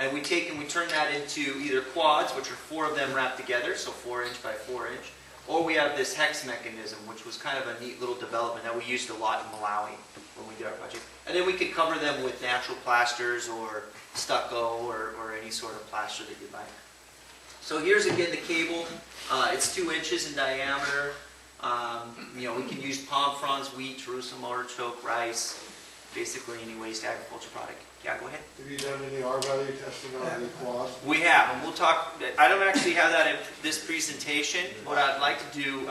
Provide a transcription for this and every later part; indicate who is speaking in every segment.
Speaker 1: And we take and we turn that into either quads, which are 4 of them wrapped together, so 4-inch by 4-inch, or we have this hex mechanism, which was kind of a neat little development that we used a lot in Malawi when we did our project. And then we could cover them with natural plasters or stucco or any sort of plaster that you'd like. So here's again the cable. It's 2 inches in diameter. You know, we can use palm fronds, wheat, Jerusalem artichoke, rice, basically any waste agriculture product. Yeah, go ahead.
Speaker 2: Have you done any R-value testing on the quads?
Speaker 1: We have, and we'll talk. I don't actually have that in this presentation. What I'd like to do,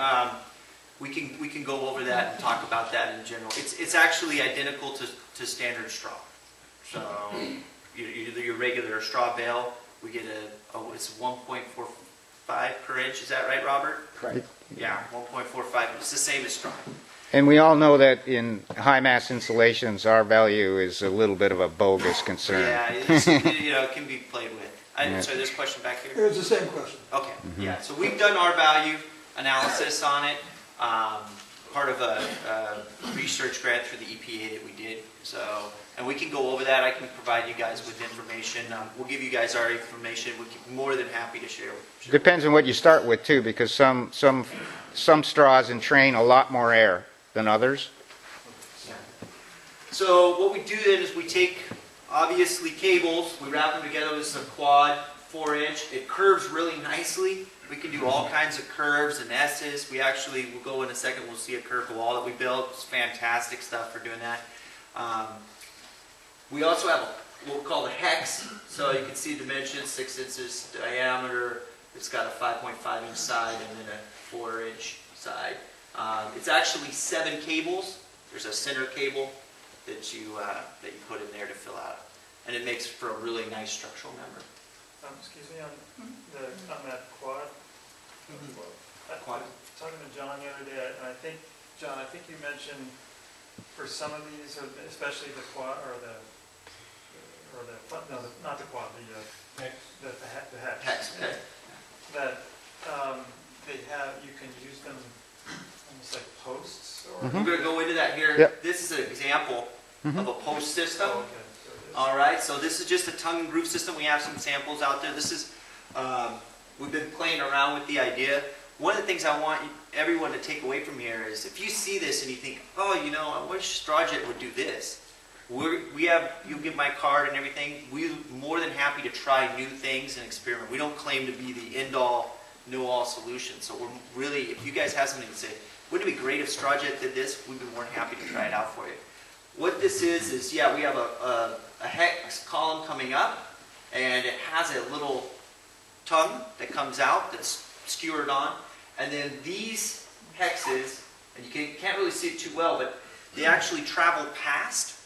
Speaker 1: we can go over that and talk about that in general. It's actually identical to standard straw. So your regular straw bale, we get it's 1.45 per inch. Is that right, Robert?
Speaker 3: Right.
Speaker 1: Yeah, 1.45. It's the same as straw.
Speaker 3: And we all know that in high mass insulations, our value is a little bit of a bogus concern.
Speaker 1: Yeah, it can be played with. So there's a question back here?
Speaker 2: It was the same question.
Speaker 1: Okay, yeah. So we've done our value analysis on it, part of a research grant through the EPA that we did. So, and we can go over that. I can provide you guys with information. We'll give you guys our information. We're more than happy to share.
Speaker 3: Depends on what you start with too, because some straws entrain a lot more air than others.
Speaker 1: Yeah. So what we do then is we take, obviously, cables, we wrap them together with some quad 4-inch. It curves really nicely. We can do all kinds of curves and S's. We'll go in a second, we'll see a curved wall that we built. It's fantastic stuff for doing that. We also have what we call the hex. So you can see dimensions, 6 inches diameter. It's got a 5.5-inch side and then a 4-inch side. It's actually 7 cables. There's a center cable that you put in there to fill out, and it makes for a really nice structural member.
Speaker 4: Excuse me, on that quad.
Speaker 1: Quad.
Speaker 4: Talking to John the other day, and John, I think you mentioned for some of these, especially the quad not the quad, the hex.
Speaker 1: Hex. Okay.
Speaker 4: That you can use them almost like posts. Or
Speaker 1: I'm going to go into that here.
Speaker 3: Yep.
Speaker 1: This is an example of a post system.
Speaker 4: Oh, okay.
Speaker 1: All right, so this is just a tongue and groove system. We have some samples out there. This is, we've been playing around with the idea. One of the things I want everyone to take away from here is if you see this and you think, oh, I wish StrawJet would do this. You'll get my card and everything. We're more than happy to try new things and experiment. We don't claim to be the end-all, know-all solution. So we're really, if you guys have something to say, wouldn't it be great if StrawJet did this? We'd be more than happy to try it out for you. What this is we have a hex column coming up, and it has a little tongue that comes out that's skewered on, and then these hexes, and you can't really see it too well, but they actually travel past,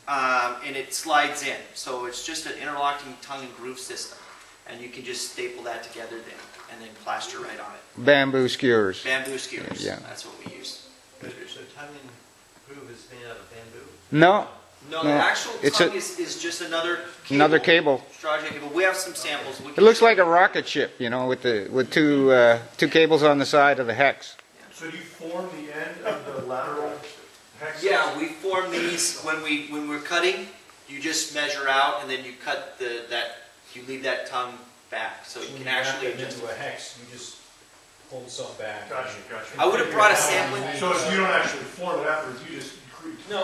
Speaker 1: and it slides in. So it's just an interlocking tongue and groove system, and you can just staple that together then, and then plaster right on it.
Speaker 3: Bamboo skewers.
Speaker 1: Bamboo skewers.
Speaker 3: Yeah.
Speaker 1: That's what we use.
Speaker 5: So tongue and groove is made out of bamboo?
Speaker 3: No.
Speaker 1: No, the actual tongue is just another
Speaker 3: cable.
Speaker 1: StrawJet cable. We have some samples.
Speaker 3: It looks like a rocket ship, with two cables on the side of the hex.
Speaker 2: So do you form the end of the lateral hex?
Speaker 1: Yeah, we form these when we're cutting. You just measure out, and then you cut you leave that tongue back, so you can actually
Speaker 5: adjust into a hex. You just hold some back.
Speaker 2: Gotcha.
Speaker 1: I would have brought a sampling.
Speaker 2: So you don't actually form it afterwards. You just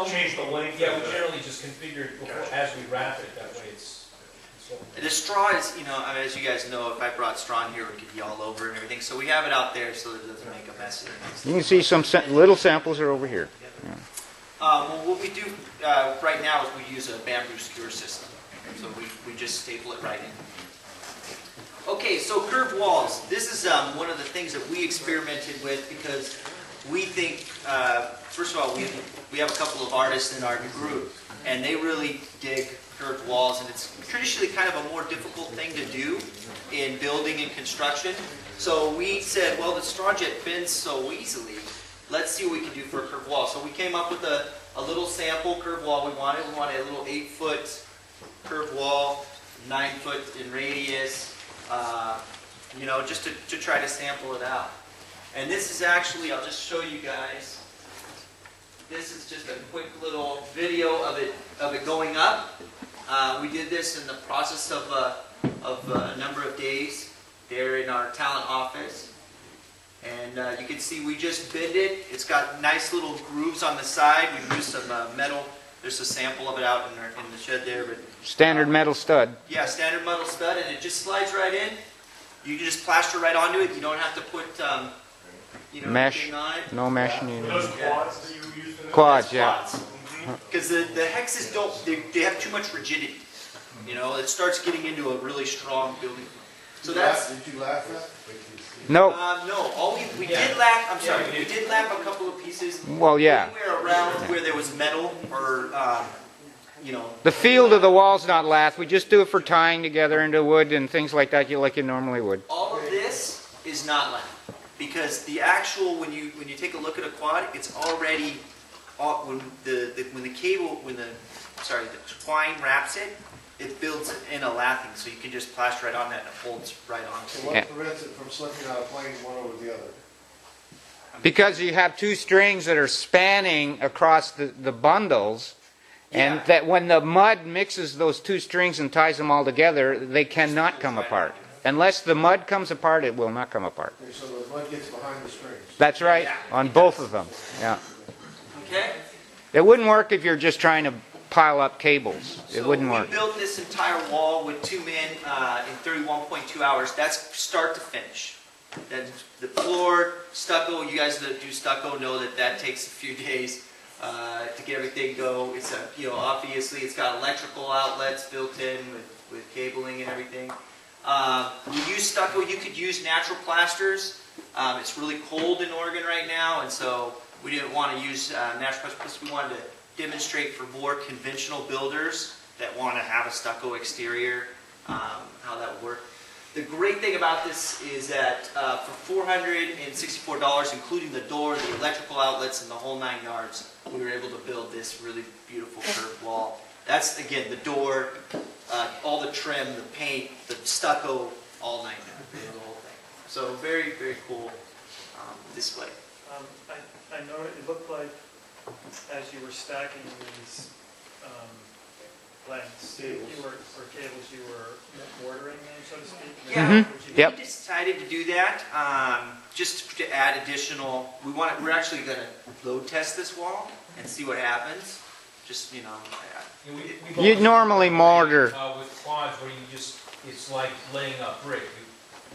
Speaker 2: change the length.
Speaker 5: Yeah, we generally just configure it before, as we wrap it. That way it's
Speaker 1: the straw is, as you guys know, if I brought straw in here, it could be all over and everything. So we have it out there so that it doesn't make a mess.
Speaker 3: You can see some little samples are over here. Yeah.
Speaker 1: Well, what we do right now is we use a bamboo skewer system. So we just staple it right in. Okay, so curved walls. This is one of the things that we experimented with because we think, first of all, we have a couple of artists in our group, and they really dig curved walls, and it's traditionally kind of a more difficult thing to do in building and construction. So we said, well, the StrawJet bends so easily. Let's see what we can do for a curved wall. So we came up with a little sample curved wall we wanted. We wanted a little 8-foot curved wall, 9-foot in radius, just to try to sample it out. And this is actually, I'll just show you guys. this is just a quick little video of it going up. We did this in the process of a number of days there in our talent office. And you can see we just bend it. It's got nice little grooves on the side. We used some metal. There's a sample of it out in the shed there. But
Speaker 3: Standard metal stud.
Speaker 1: yeah, standard metal stud, and it just slides right in. You can just plaster right onto it. You don't have to put
Speaker 3: Mesh.
Speaker 1: anything on it.
Speaker 3: No mesh
Speaker 2: Were
Speaker 3: needed.
Speaker 2: those quads that you used in it?
Speaker 3: Quads, yeah.
Speaker 1: Because the hexes don't, they have too much rigidity. You know, it starts getting into a really strong building. So that's,
Speaker 6: Did you laugh at?
Speaker 3: No.
Speaker 1: no, all we did lap, I'm sorry, we did lap a couple of pieces.
Speaker 3: Well, yeah.
Speaker 1: Anywhere around where there was metal or,
Speaker 3: The field of the wall's not lath. We just do it for tying together into wood and things like that, like you normally would.
Speaker 1: all of this is not lap. Because the actual, when you take a look at a quad, it's already, when the twine wraps it, it builds in a lathing, so you can just plaster right on that and it holds right on.
Speaker 6: So what prevents it from slipping out of place one over the other?
Speaker 3: Because you have two strings that are spanning across the bundles, and
Speaker 1: Yeah.
Speaker 3: that when the mud mixes those two strings and ties them all together, they cannot come apart. Unless the mud comes apart, it will not come apart.
Speaker 6: Okay, so the mud gets behind the strings.
Speaker 3: That's right,
Speaker 1: Yeah,
Speaker 3: on
Speaker 1: it
Speaker 3: both
Speaker 1: does.
Speaker 3: of them. Yeah.
Speaker 1: Okay?
Speaker 3: It wouldn't work if you're just trying to pile up cables. It
Speaker 1: So
Speaker 3: wouldn't work.
Speaker 1: we built this entire wall with 2 men in 31.2 hours. That's start to finish. Then the floor, stucco, you guys that do stucco know that that takes a few days to get everything go. It's obviously it's got electrical outlets built in with cabling and everything. We use stucco. You could use natural plasters. It's really cold in Oregon right now, and so we didn't want to use natural plasters. We wanted to demonstrate for more conventional builders that want to have a stucco exterior, how that would work. The great thing about this is that for $464, including the door, the electrical outlets, and the whole 9 yards, we were able to build this really beautiful curved wall. That's, again, the door, all the trim, the paint, the stucco, all 9 yards, the whole thing. So very, very cool display.
Speaker 4: I know it looked like as you were stacking these lengths, or cables, you were mortaring them, so to speak?
Speaker 1: Yeah,
Speaker 3: Yep.
Speaker 1: we decided to do that just to add additional. We're actually going to load test this wall and see what happens. Just
Speaker 3: You'd normally mortar
Speaker 5: With quads where you just, it's like laying up brick.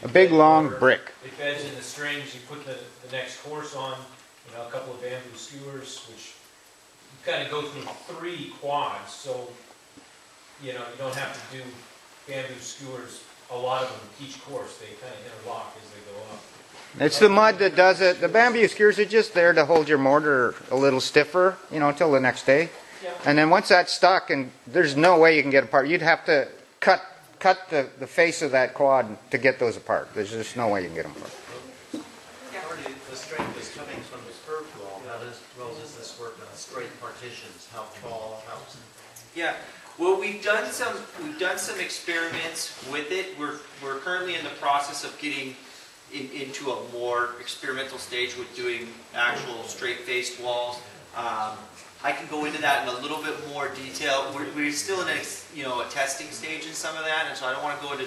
Speaker 3: a big long brick.
Speaker 5: It beds in the strings, you put the next course on, a couple of bamboo skewers, which you kind of go through 3 quads, so, you don't have to do bamboo skewers, a lot of them each course, they kind of interlock as they go up.
Speaker 3: It's the mud that does it. The bamboo skewers are just there to hold your mortar a little stiffer, until the next day.
Speaker 5: Yeah.
Speaker 3: And then once that's stuck, and there's no way you can get apart, you'd have to cut the face of that quad to get those apart. There's just no way you can get them apart.
Speaker 7: The strength is coming from the curved wall. How does this work on straight partitions? How tall?
Speaker 1: Yeah. Well, we've done some experiments with it. We're currently in the process of getting into a more experimental stage with doing actual straight-faced walls. I can go into that in a little bit more detail. We're still in a testing stage in some of that, and so I don't want to go into